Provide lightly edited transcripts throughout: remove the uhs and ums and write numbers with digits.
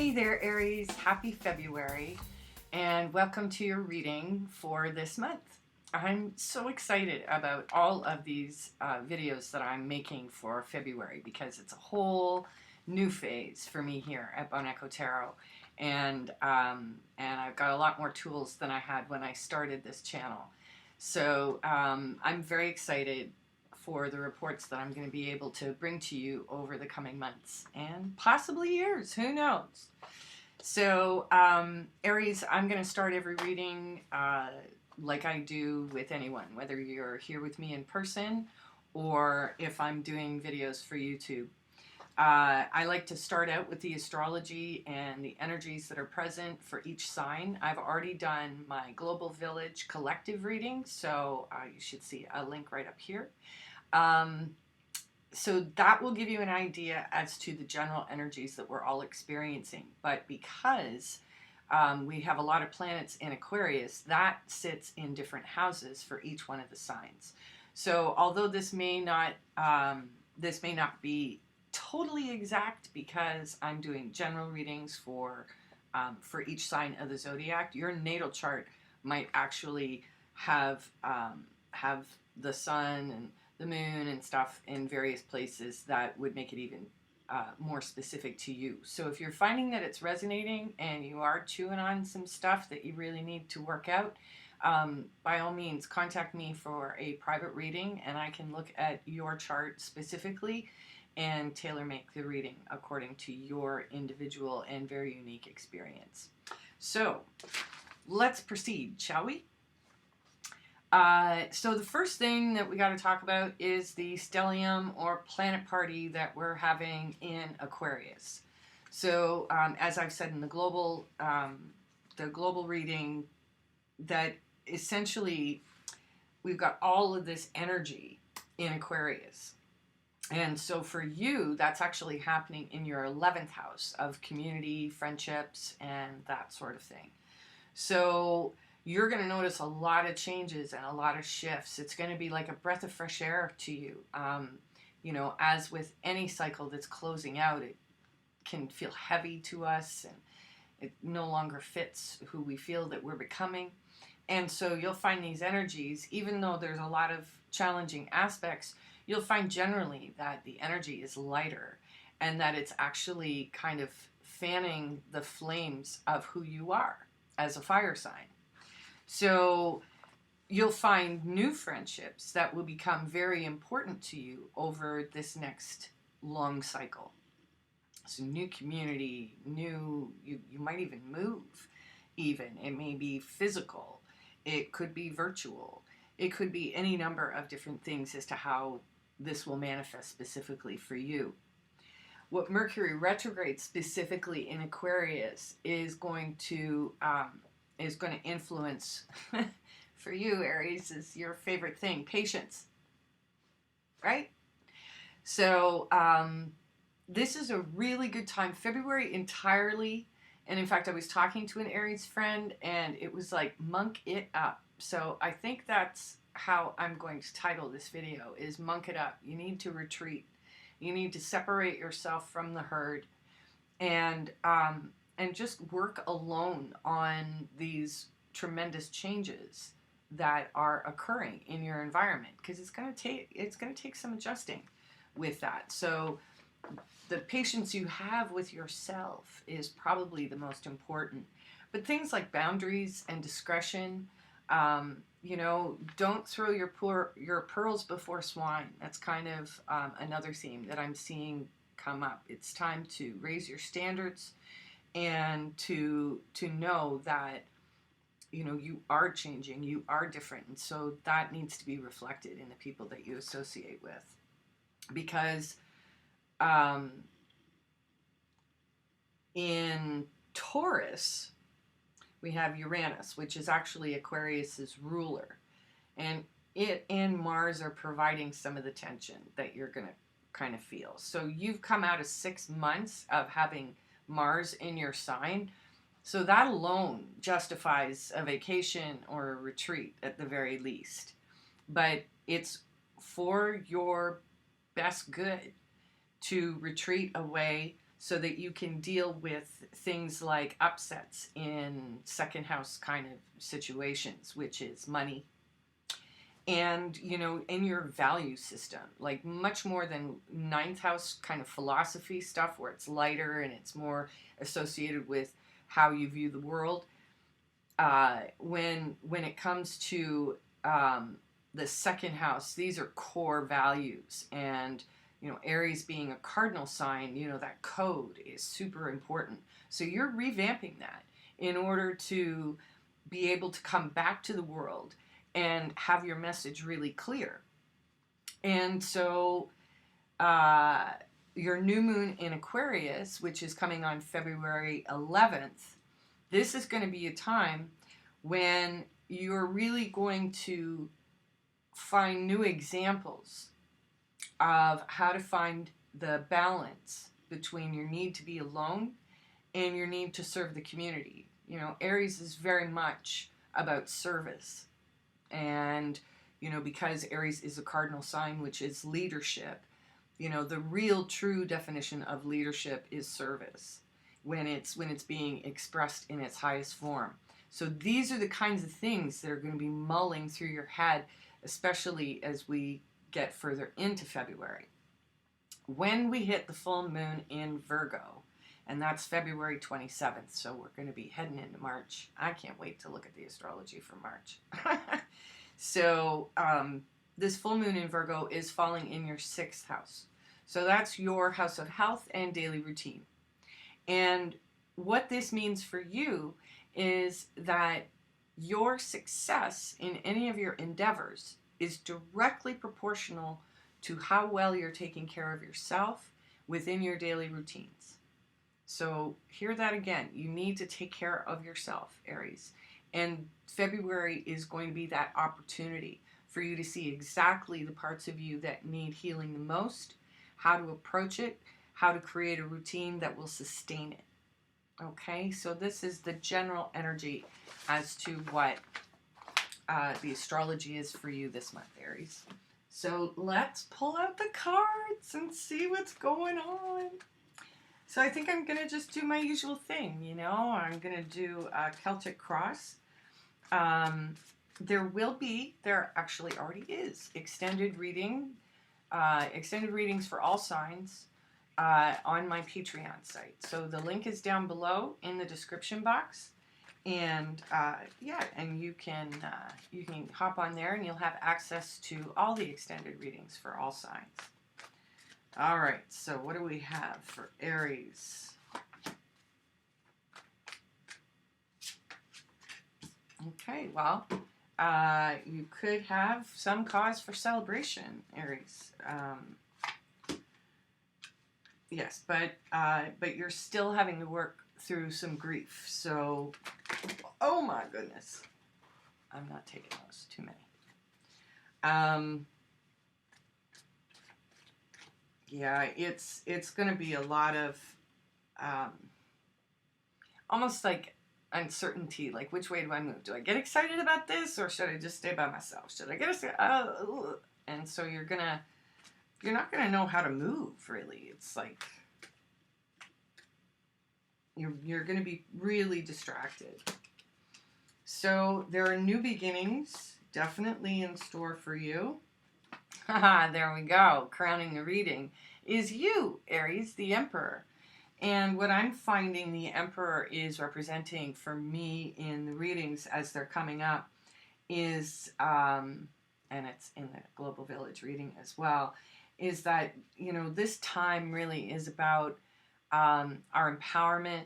Hey there, Aries. Happy February, and welcome to your reading for this month. I'm so excited about all of these videos that I'm making for February because it's a whole new phase for me here at Bon-Echo Tarot, and I've got a lot more tools than I had when I started this channel. So I'm very excited for the reports that I'm going to be able to bring to you over the coming months and possibly years, who knows. So Aries, I'm going to start every reading like I do with anyone, whether you're here with me in person or if I'm doing videos for YouTube. I like to start out with the astrology and the energies that are present for each sign. I've already done my Global Village collective reading, so you should see a link right up here. So that will give you an idea as to the general energies that we're all experiencing. But because we have a lot of planets in Aquarius, that sits in different houses for each one of the signs. So although this may not be totally exact because I'm doing general readings for each sign of the zodiac, your natal chart might actually have the sun and the moon and stuff in various places that would make it even more specific to you. So if you're finding that it's resonating and you are chewing on some stuff that you really need to work out, by all means contact me for a private reading and I can look at your chart specifically and tailor make the reading according to your individual and very unique experience. So let's proceed, shall we? So the first thing that we got to talk about is the stellium or planet party that we're having in Aquarius. So as I've said in the global reading, that essentially we've got all of this energy in Aquarius. And so for you, that's actually happening in your 11th house of community, friendships, and that sort of thing. So you're going to notice a lot of changes and a lot of shifts. It's going to be like a breath of fresh air to you. You know, as with any cycle that's closing out, it can feel heavy to us and it no longer fits who we feel that we're becoming. And so you'll find these energies, even though there's a lot of challenging aspects, you'll find generally that the energy is lighter and that it's actually kind of fanning the flames of who you are as a fire sign. So you'll find new friendships that will become very important to you over this next long cycle. So new community, you might even move even. It may be physical. It could be virtual. It could be any number of different things as to how this will manifest specifically for you. What Mercury retrograde specifically in Aquarius is going to influence for you, Aries, is your favorite thing, patience, right? So this is a really good time, February entirely. And in fact, I was talking to an Aries friend and it was like, monk it up. So I think that's how I'm going to title this video, is monk it up. You need to retreat. You need to separate yourself from the herd and just work alone on these tremendous changes that are occurring in your environment, because it's going to take some adjusting with that. So the patience you have with yourself is probably the most important. But things like boundaries and discretion, you know, don't throw your pearls before swine. That's kind of another theme that I'm seeing come up. It's time to raise your standards and to know that, you know, you are changing, you are different, and so that needs to be reflected in the people that you associate with. Because in Taurus, we have Uranus, which is actually Aquarius's ruler, and it and Mars are providing some of the tension that you're going to kind of feel. So you've come out of 6 months of having Mars in your sign, so that alone justifies a vacation or a retreat at the very least. But it's for your best good to retreat away, so that you can deal with things like upsets in second house kind of situations, which is money. And, you know, in your value system, like much more than ninth house kind of philosophy stuff where it's lighter and it's more associated with how you view the world. When it comes to the second house, these are core values. And, you know, Aries being a cardinal sign, you know, that code is super important. So you're revamping that in order to be able to come back to the world and have your message really clear. And so your new moon in Aquarius, which is coming on February 11th, this is going to be a time when you're really going to find new examples of how to find the balance between your need to be alone and your need to serve the community. You know, Aries is very much about service. And, you know, because Aries is a cardinal sign, which is leadership, you know, the real true definition of leadership is service when it's being expressed in its highest form. So these are the kinds of things that are going to be mulling through your head, especially as we get further into February. When we hit the full moon in Virgo, and that's February 27th, so we're going to be heading into March. I can't wait to look at the astrology for March. So this full moon in Virgo is falling in your 6th house. So that's your house of health and daily routine. And what this means for you is that your success in any of your endeavors is directly proportional to how well you're taking care of yourself within your daily routines. So hear that again. You need to take care of yourself, Aries. And February is going to be that opportunity for you to see exactly the parts of you that need healing the most, how to approach it, how to create a routine that will sustain it. Okay, so this is the general energy as to what the astrology is for you this month, Aries. So let's pull out the cards and see what's going on. So I think I'm going to just do my usual thing, you know. I'm going to do a Celtic cross. There actually already is extended readings for all signs on my Patreon site. So the link is down below in the description box. And and you can hop on there and you'll have access to all the extended readings for all signs. All right, so what do we have for Aries? Okay, well, you could have some cause for celebration, Aries. Yes, but you're still having to work through some grief. So, oh my goodness, I'm not taking those. Too many. Yeah, it's going to be a lot of almost like uncertainty. Like, which way do I move? Do I get excited about this, or should I just stay by myself? Should I get excited? And so you're not gonna know how to move, really. It's like you're gonna be really distracted. So there are new beginnings definitely in store for you. Haha, there we go. Crowning the reading is you, Aries, the Emperor. And what I'm finding the Emperor is representing for me in the readings as they're coming up is, and it's in the Global Village reading as well, is that, you know, this time really is about our empowerment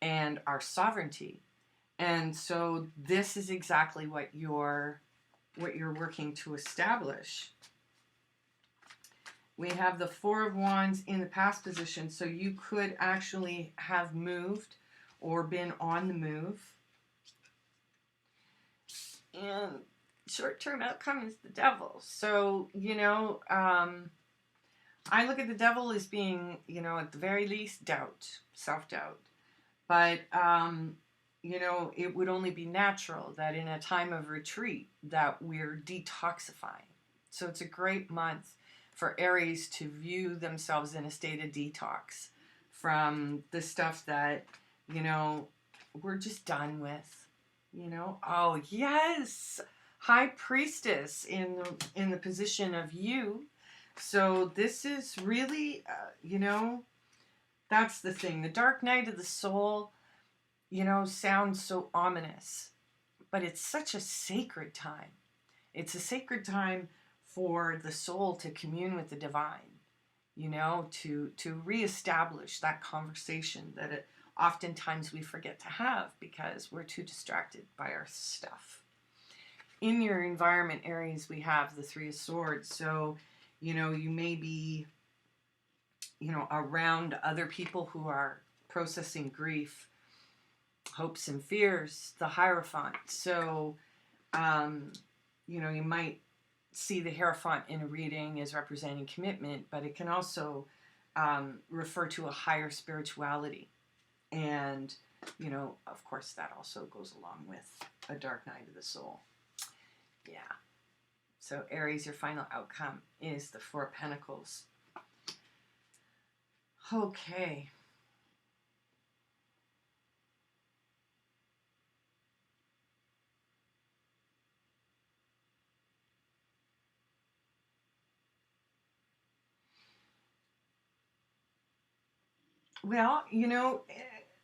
and our sovereignty. And so this is exactly what you're working to establish. We have the Four of Wands in the past position, so you could actually have moved or been on the move. And short-term outcome is the Devil. So, you know, I look at the Devil as being, you know, at the very least doubt, self-doubt. But, you know, it would only be natural that in a time of retreat that we're detoxifying. So it's a great month for Aries to view themselves in a state of detox from the stuff that, you know, we're just done with, you know. Oh, yes. High Priestess in the position of you. So this is really, you know, that's the thing. The dark night of the soul, you know, sounds so ominous, but it's such a sacred time. It's a sacred time for the soul to commune with the divine, you know, to reestablish that conversation that oftentimes we forget to have because we're too distracted by our stuff. In your environment, Aries, we have the Three of Swords. So, you know, you may be, you know, around other people who are processing grief, hopes and fears, the Hierophant. So, you know, you might see the Hierophant in a reading as representing commitment, but it can also refer to a higher spirituality. And, you know, of course, that also goes along with a dark night of the soul. Yeah. So, Aries, your final outcome is the Four of Pentacles. Okay. Well, you know,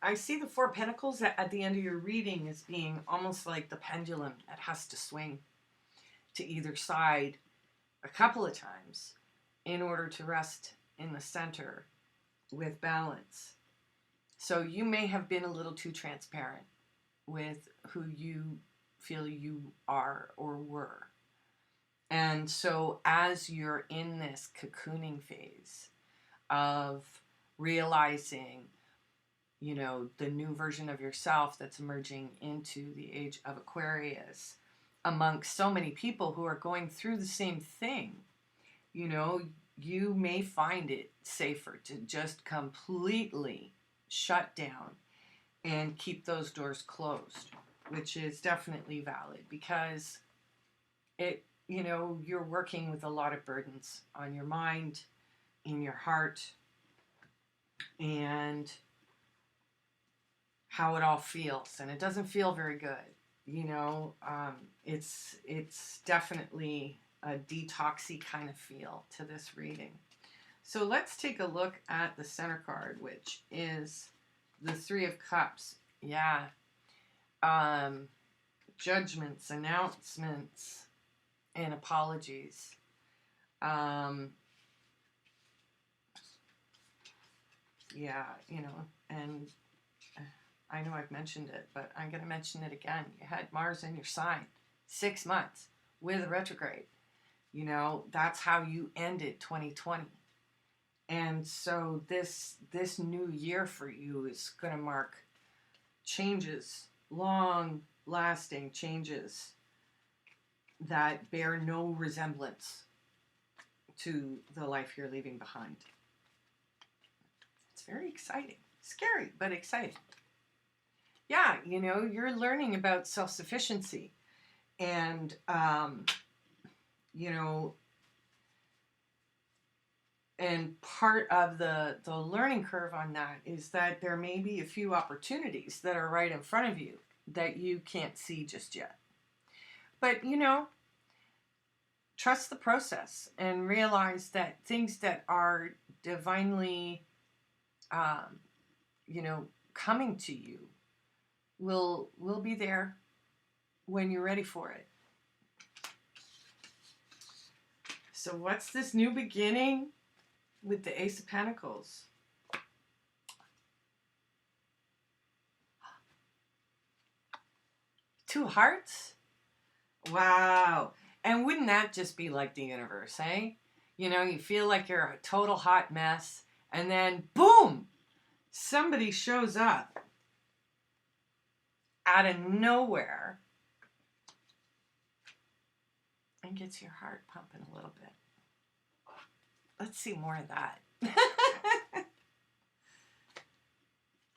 I see the Four of Pentacles at the end of your reading as being almost like the pendulum that has to swing to either side a couple of times in order to rest in the center with balance. So you may have been a little too transparent with who you feel you are or were. And so as you're in this cocooning phase of realizing, you know, the new version of yourself that's emerging into the age of Aquarius amongst so many people who are going through the same thing, you know, you may find it safer to just completely shut down and keep those doors closed, which is definitely valid because it, you know, you're working with a lot of burdens on your mind, in your heart, and how it all feels. And it doesn't feel very good. You know, it's definitely a detoxy kind of feel to this reading. So let's take a look at the center card, which is the Three of Cups. Yeah. Judgments, announcements, and apologies. Yeah, you know, and I know I've mentioned it, but I'm going to mention it again. You had Mars in your sign 6 months with a retrograde. You know, that's how you ended 2020. And so this new year for you is going to mark changes, long-lasting changes that bear no resemblance to the life you're leaving behind. It's very exciting. Scary, but exciting. Yeah, you know, you're learning about self-sufficiency. And, you know, and part of the learning curve on that is that there may be a few opportunities that are right in front of you that you can't see just yet. But, you know, trust the process and realize that things that are divinely, you know, coming to you will be there when you're ready for it. So what's this new beginning with the Ace of Pentacles? Two hearts? Wow. And wouldn't that just be like the universe, eh? You know, you feel like you're a total hot mess, and then boom! Somebody shows up out of nowhere and gets your heart pumping a little bit. Let's see more of that.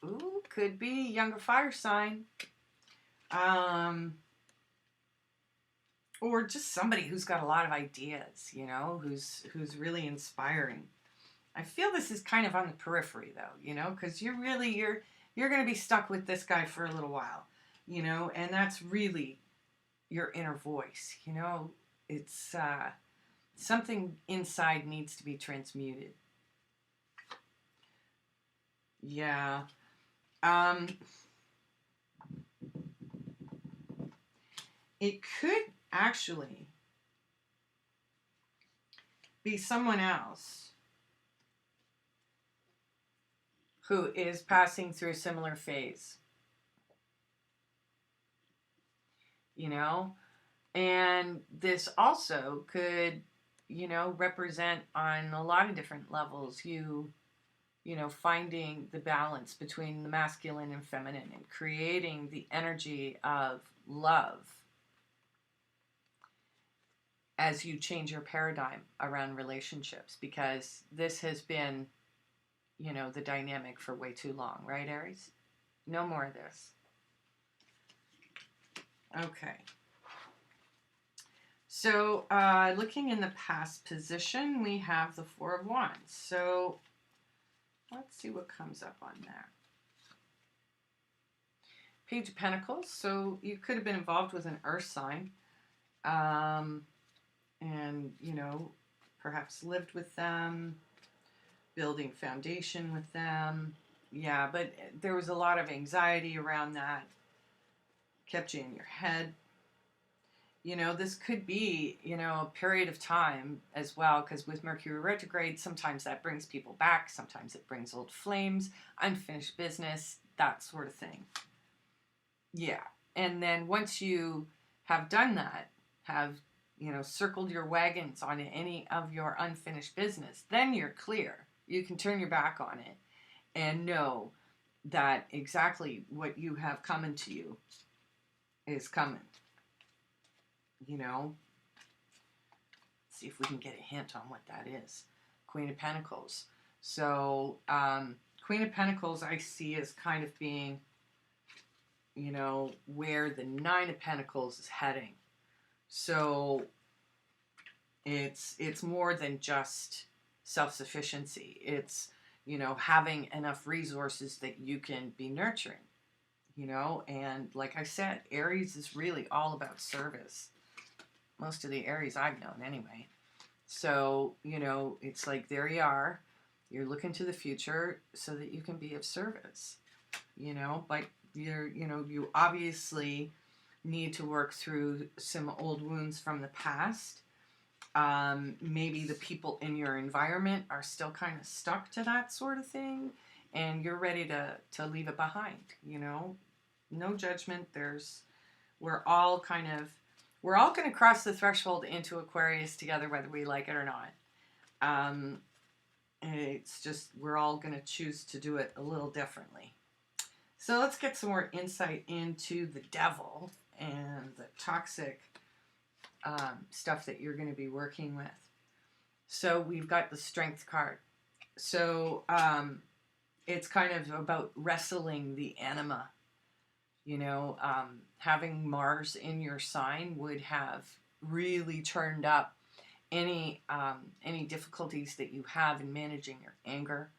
Ooh, could be younger fire sign. Or just somebody who's got a lot of ideas, you know, who's really inspiring. I feel this is kind of on the periphery though, you know, because you're going to be stuck with this guy for a little while, you know, and that's really your inner voice, you know. It's something inside needs to be transmuted. Yeah. It could actually be someone else who is passing through a similar phase, you know, and this also could, you know, represent on a lot of different levels you know, finding the balance between the masculine and feminine and creating the energy of love as you change your paradigm around relationships, because this has been, you know, the dynamic for way too long, right, Aries? No more of this. Okay. So, looking in the past position, we have the Four of Wands. So, let's see what comes up on that. Page of Pentacles. So, you could have been involved with an earth sign. And, you know, perhaps lived with them, building foundation with them. Yeah, but there was a lot of anxiety around that. Kept you in your head. You know, this could be, you know, a period of time as well, because with Mercury retrograde, sometimes that brings people back, sometimes it brings old flames, unfinished business, that sort of thing. Yeah. And then once you have done that, have, you know, circled your wagons on any of your unfinished business, then you're clear. You can turn your back on it and know that exactly what you have coming to you is coming. You know, let's see if we can get a hint on what that is. Queen of Pentacles. So, Queen of Pentacles I see as kind of being, you know, where the Nine of Pentacles is heading. So, it's more than just self-sufficiency. It's, you know, having enough resources that you can be nurturing, you know. And like I said, Aries is really all about service. Most of the Aries I've known anyway. So, you know, it's like there you are. You're looking to the future so that you can be of service, you know. But you obviously need to work through some old wounds from the past. Maybe the people in your environment are still kind of stuck to that sort of thing, and you're ready to leave it behind, you know. No judgment. We're all going to cross the threshold into Aquarius together, whether we like it or not. It's just we're all going to choose to do it a little differently. So let's get some more insight into the devil and the toxic stuff that you're going to be working with. So we've got the Strength card. So it's kind of about wrestling the anima. You know, having Mars in your sign would have really turned up any difficulties that you have in managing your anger,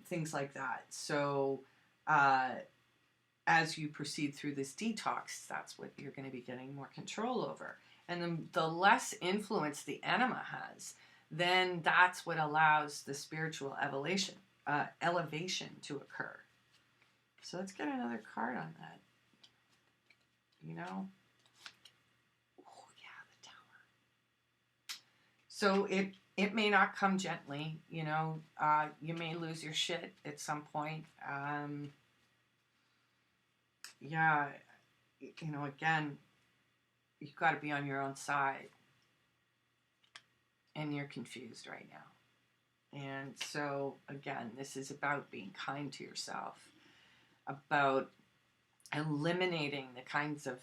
things like that. So as you proceed through this detox, that's what you're going to be getting more control over. And then the less influence the anima has, then that's what allows the spiritual elevation to occur. So let's get another card on that. You know? Oh, yeah, the Tower. So it may not come gently, you know. You may lose your shit at some point. Yeah, you know, again, you've got to be on your own side. And you're confused right now. And so, again, this is about being kind to yourself, about eliminating the kinds of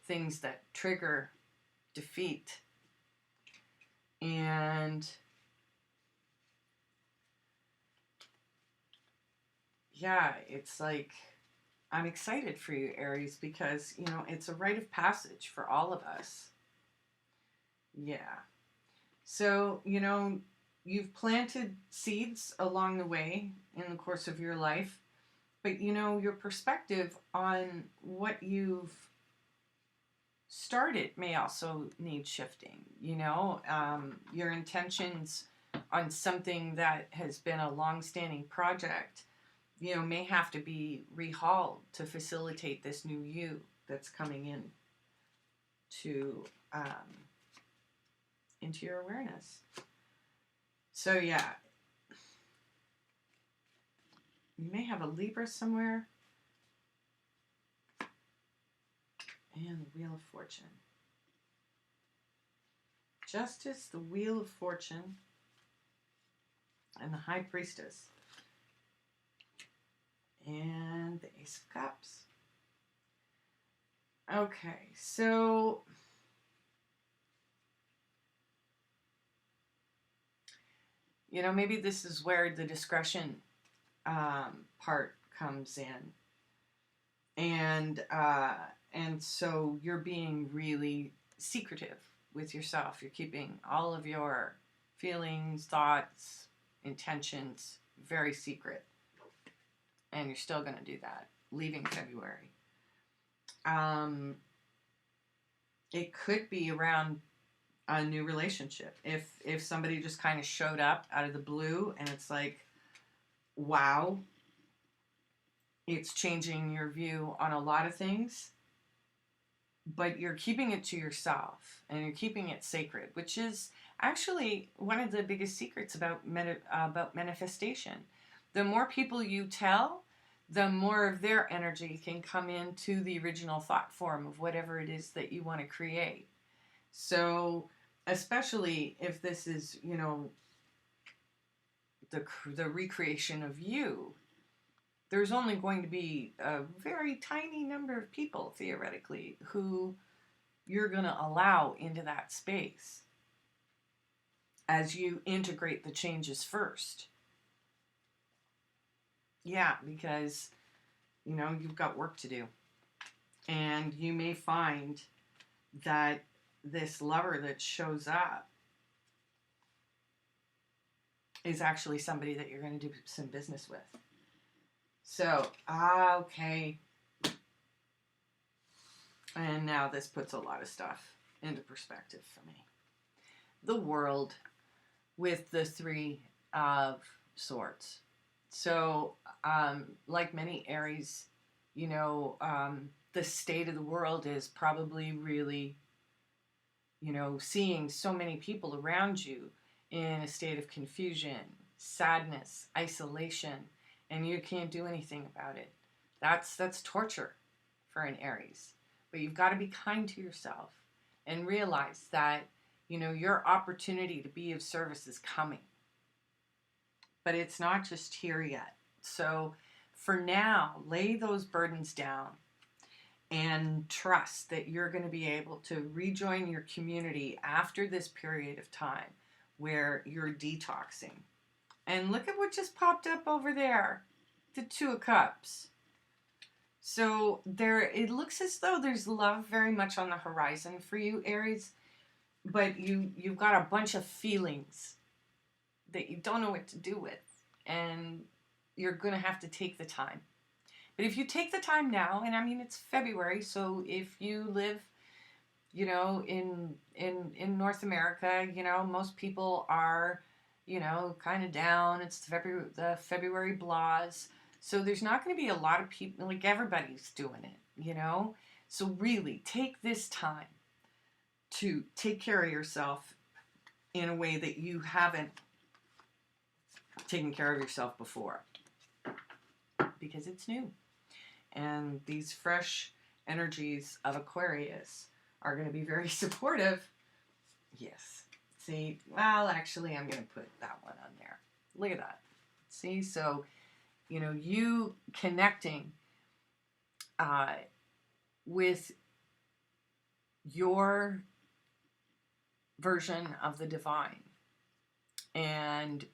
things that trigger defeat. And yeah, it's like, I'm excited for you, Aries, because, you know, it's a rite of passage for all of us. Yeah. So, you know, you've planted seeds along the way in the course of your life, but you know, your perspective on what you've started may also need shifting. You know, your intentions on something that has been a long-standing project, you know, may have to be rehauled to facilitate this new you that's coming in to into your awareness. So yeah, you may have a Libra somewhere. And the Wheel of Fortune. Justice, the Wheel of Fortune, and the High Priestess. And the Ace of Cups. Okay, so you know, maybe this is where the discretion part comes in. And so you're being really secretive with yourself. You're keeping all of your feelings, thoughts, intentions very secret. And you're still going to do that, leaving February. It could be around a new relationship. If somebody just kind of showed up out of the blue and it's like, wow, it's changing your view on a lot of things, but you're keeping it to yourself and you're keeping it sacred, which is actually one of the biggest secrets about manifestation. The more people you tell, the more of their energy can come into the original thought form of whatever it is that you want to create. So, especially if this is, you know, the recreation of you, there's only going to be a very tiny number of people, theoretically, who you're going to allow into that space as you integrate the changes first. Yeah, because, you know, you've got work to do. And you may find that this lover that shows up is actually somebody that you're going to do some business with. So, okay. And now this puts a lot of stuff into perspective for me. The World with the Three of Swords. So, like many Aries, you know, the state of the world is probably really, you know, seeing so many people around you in a state of confusion, sadness, isolation, and you can't do anything about it. That's torture for an Aries. But you've got to be kind to yourself and realize that, you know, your opportunity to be of service is coming. But it's not just here yet. So for now, lay those burdens down and trust that you're going to be able to rejoin your community after this period of time where you're detoxing. And look at what just popped up over there, the Two of Cups. So there, it looks as though there's love very much on the horizon for you, Aries, but you've got a bunch of feelings that you don't know what to do with, and you're going to have to take the time. But if you take the time now, and I mean, it's February, so if you live, you know, in North America, you know, most people are, you know, kind of down. It's the February blahs. So there's not going to be a lot of people, like everybody's doing it, you know. So really take this time to take care of yourself in a way that you haven't taken care of yourself before, because it's new. And these fresh energies of Aquarius are going to be very supportive. Yes. See, well, actually, I'm going to put that one on there. Look at that. See, so, you know, you connecting with your version of the divine and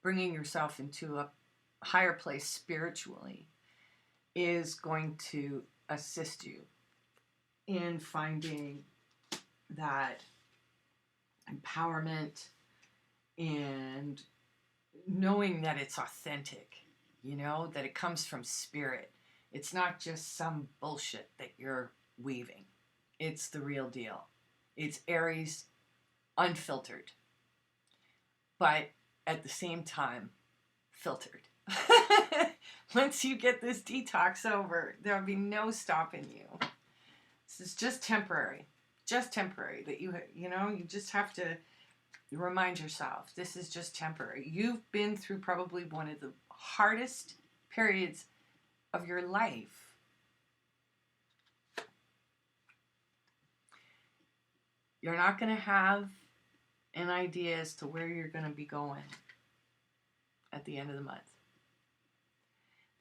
bringing yourself into a higher place spiritually is going to assist you in finding that empowerment and knowing that it's authentic, you know, that it comes from spirit. It's not just some bullshit that you're weaving. It's the real deal. It's Aries unfiltered, but at the same time, filtered. Once you get this detox over, there'll be no stopping you. This is just temporary. Just temporary. That you know, you just have to remind yourself, this is just temporary. You've been through probably one of the hardest periods of your life. You're not going to have an idea as to where you're going to be going at the end of the month.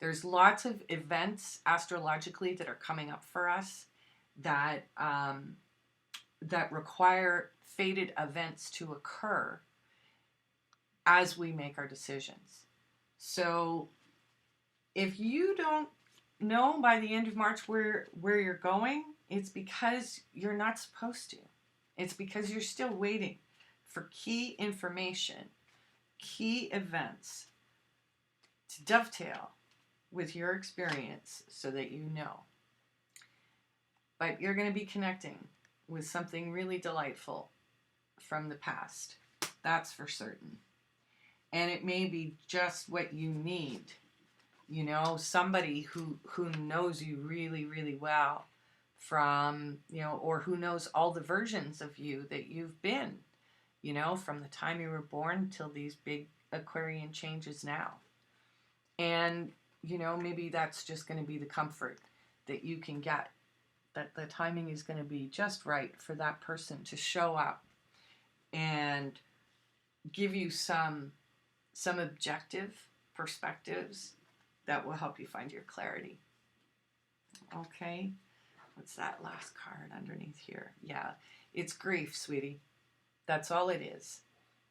There's lots of events astrologically that are coming up for us that that require fated events to occur as we make our decisions. So if you don't know by the end of March where you're going, it's because you're not supposed to. It's because you're still waiting for key information, key events to dovetail with your experience so that you know. But you're going to be connecting with something really delightful from the past. That's for certain. And it may be just what you need. You know, somebody who knows you really, really well from, you know, or who knows all the versions of you that you've been, you know, from the time you were born till these big Aquarian changes now. And, you know, maybe that's just going to be the comfort that you can get, that the timing is going to be just right for that person to show up and give you some objective perspectives that will help you find your clarity. Okay, what's that last card underneath here? Yeah, it's grief, sweetie. That's all it is.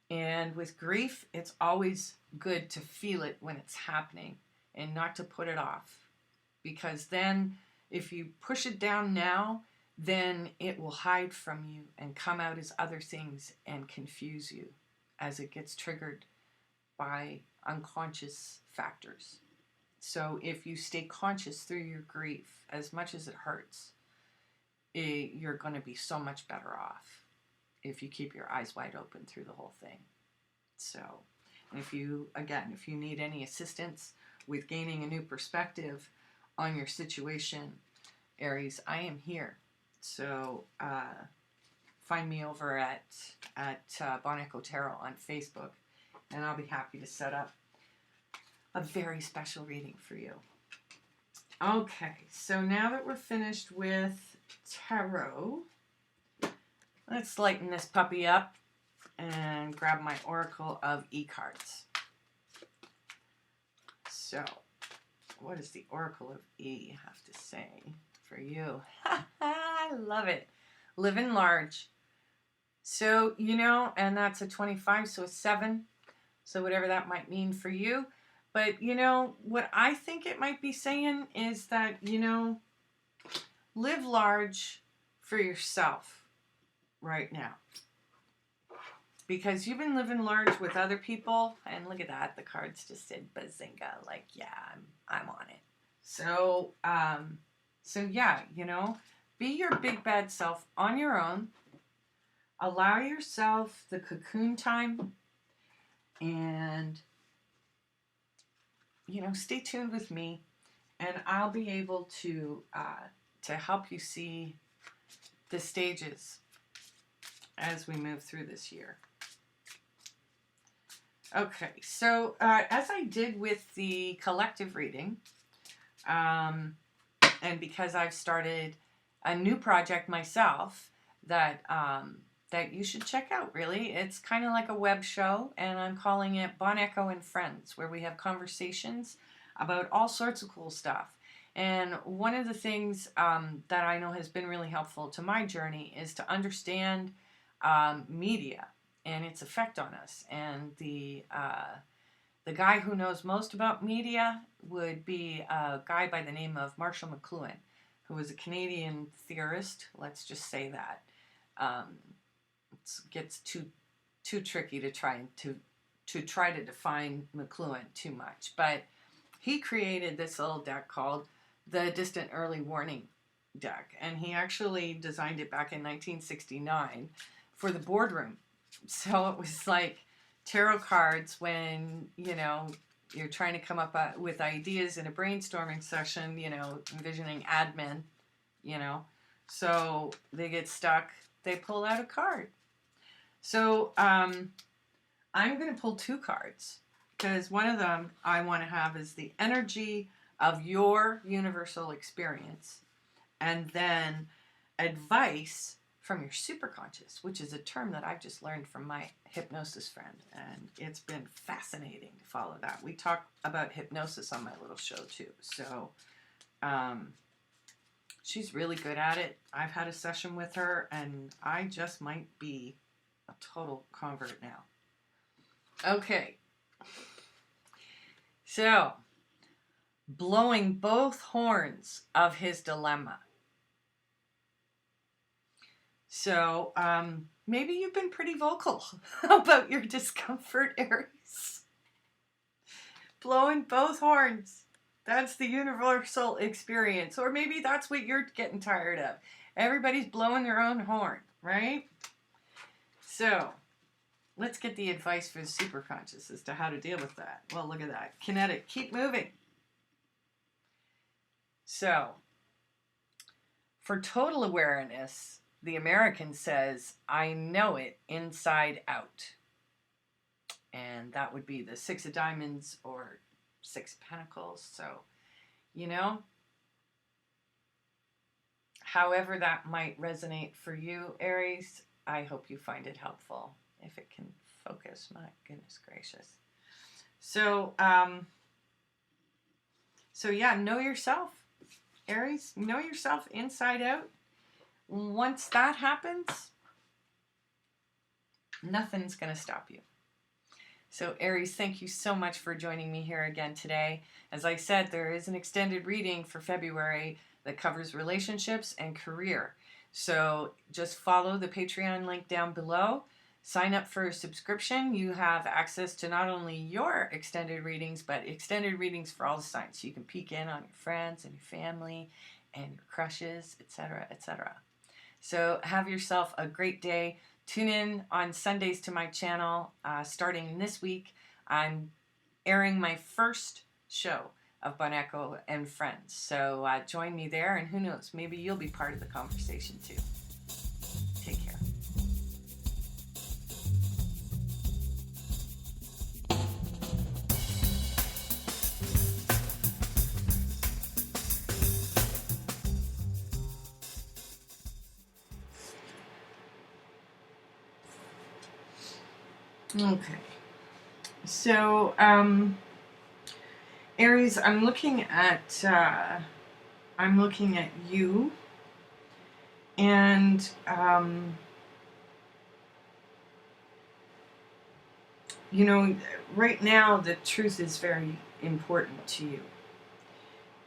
And with grief, it's always good to feel it when it's happening and not to put it off. Because then if you push it down now, then it will hide from you and come out as other things and confuse you as it gets triggered by unconscious factors. So if you stay conscious through your grief, as much as it hurts, you're going to be so much better off if you keep your eyes wide open through the whole thing. So, and if you need any assistance with gaining a new perspective on your situation, Aries, I am here. So find me over at Bon Tarot on Facebook, and I'll be happy to set up a very special reading for you. Okay, so now that we're finished with tarot, let's lighten this puppy up and grab my Oracle of E cards. So, what does the Oracle of E have to say for you? I love it. Living large. So, you know, and that's a 25, so a 7. So whatever that might mean for you. But, you know, what I think it might be saying is that, you know, live large for yourself right now. Because you've been living large with other people. And look at that. The cards just said bazinga. Like, yeah, I'm on it. So, yeah, you know, be your big bad self on your own. Allow yourself the cocoon time. And, you know, stay tuned with me, and I'll be able to help you see the stages as we move through this year. Okay, so as I did with the collective reading, and because I've started a new project myself that you should check out, really. It's kind of like a web show, and I'm calling it Bon Echo and Friends, where we have conversations about all sorts of cool stuff. And one of the things that I know has been really helpful to my journey is to understand media and its effect on us. And the guy who knows most about media would be a guy by the name of Marshall McLuhan, who was a Canadian theorist, let's just say that. It gets too too tricky to try to define McLuhan too much. But he created this little deck called the Distant Early Warning deck, and he actually designed it back in 1969 for the boardroom. So it was like tarot cards when, you know, you're trying to come up with ideas in a brainstorming session, you know, envisioning admin, you know. So they get stuck, they pull out a card. So I'm going to pull 2 cards because one of them I want to have is the energy of your universal experience, and then advice from your superconscious, which is a term that I've just learned from my hypnosis friend, and it's been fascinating to follow that. We talk about hypnosis on my little show too, so she's really good at it. I've had a session with her, and I just might be a total convert now. Okay, so blowing both horns of his dilemma. So maybe you've been pretty vocal about your discomfort, Aries. Blowing both horns. That's the universal experience. Or maybe that's what you're getting tired of. Everybody's blowing their own horn, right? So let's get the advice for the superconscious as to how to deal with that. Well, look at that. Kinetic. Keep moving. So for total awareness, the American says, I know it inside out. And that would be the 6 of Diamonds or 6 of Pentacles. So, you know, however that might resonate for you, Aries, I hope you find it helpful. If it can focus, my goodness gracious. So, yeah, know yourself, Aries. Know yourself inside out. Once that happens, nothing's going to stop you. So Aries, thank you so much for joining me here again today. As I said, there is an extended reading for February that covers relationships and career. So just follow the Patreon link down below. Sign up for a subscription. You have access to not only your extended readings, but extended readings for all the signs. So you can peek in on your friends and your family and your crushes, etc., etc. So have yourself a great day. Tune in on Sundays to my channel. Starting this week, I'm airing my first show of Boneco and Friends. So join me there, and who knows, maybe you'll be part of the conversation too. Take care. Okay, so Aries, I'm looking at you, and you know, right now the truth is very important to you,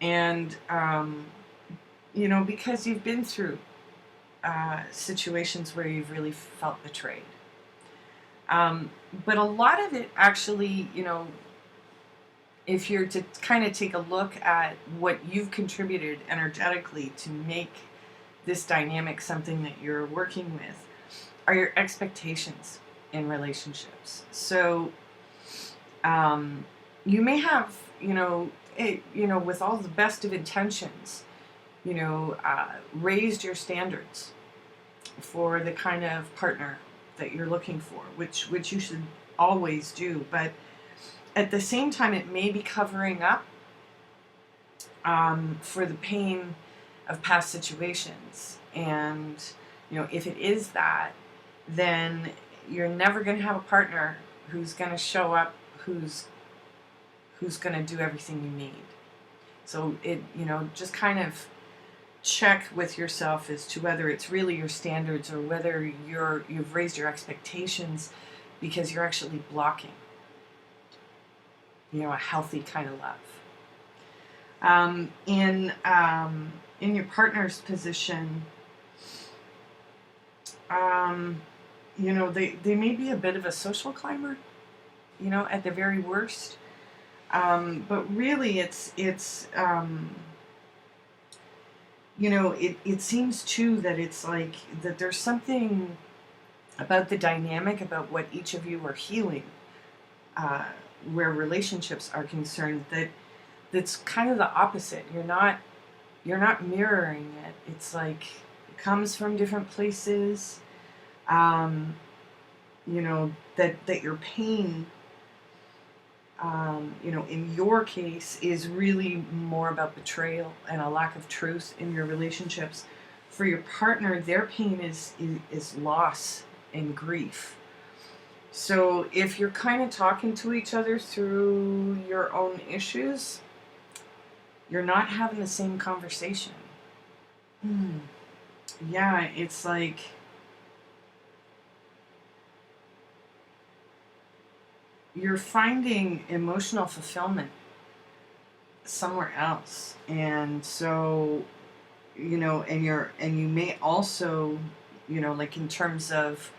and you know, because you've been through situations where you've really felt betrayed. But a lot of it actually, you know, if you're to kind of take a look at what you've contributed energetically to make this dynamic something that you're working with, are your expectations in relationships. So you may have, you know, with all the best of intentions, you know, raised your standards for the kind of partner that you're looking for, which you should always do. But at the same time, it may be covering up for the pain of past situations. And, you know, if it is that, then you're never going to have a partner who's going to show up, who's going to do everything you need. So it, you know, just kind of check with yourself as to whether it's really your standards or whether you've raised your expectations because you're actually blocking, you know, a healthy kind of love. In your partner's position, you know, they may be a bit of a social climber, you know, at the very worst. But really, it's you know, it seems too that it's like that there's something about the dynamic about what each of you are healing, where relationships are concerned, that's kind of the opposite. You're not mirroring it. It's like it comes from different places. You know, that your pain, you know, in your case, is really more about betrayal and a lack of truth in your relationships. For your partner, their pain is loss and grief. So if you're kind of talking to each other through your own issues, you're not having the same conversation. Yeah, it's like you're finding emotional fulfillment somewhere else. And so, you know, and you may also, you know, like in terms of,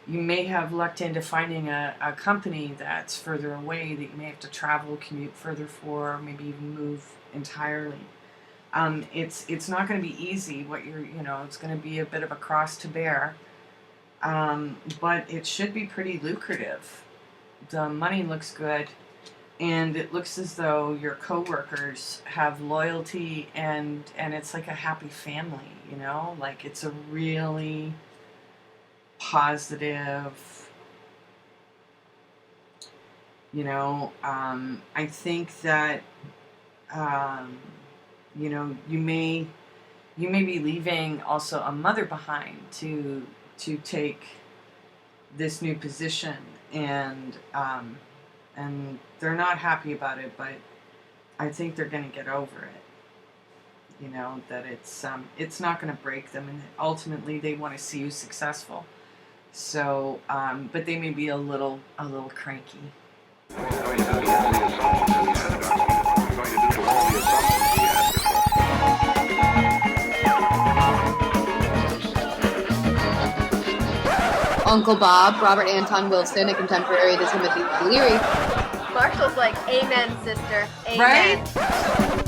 you may have lucked into finding a company that's further away that you may have to travel, commute further for, maybe even move entirely. It's not going to be easy. You know, it's going to be a bit of a cross to bear, but it should be pretty lucrative. The money looks good, and it looks as though your coworkers have loyalty, and it's like a happy family. You know, like it's a really positive, you know, I think that, you know, you may be leaving also a mother behind to take this new position, and they're not happy about it, but I think they're going to get over it. You know, that it's not going to break them, and ultimately they want to see you successful. So, but they may be a little cranky. Uncle Bob, Robert Anton Wilson, a contemporary to Timothy Leary. Marshall's like, amen, sister. Amen. Right?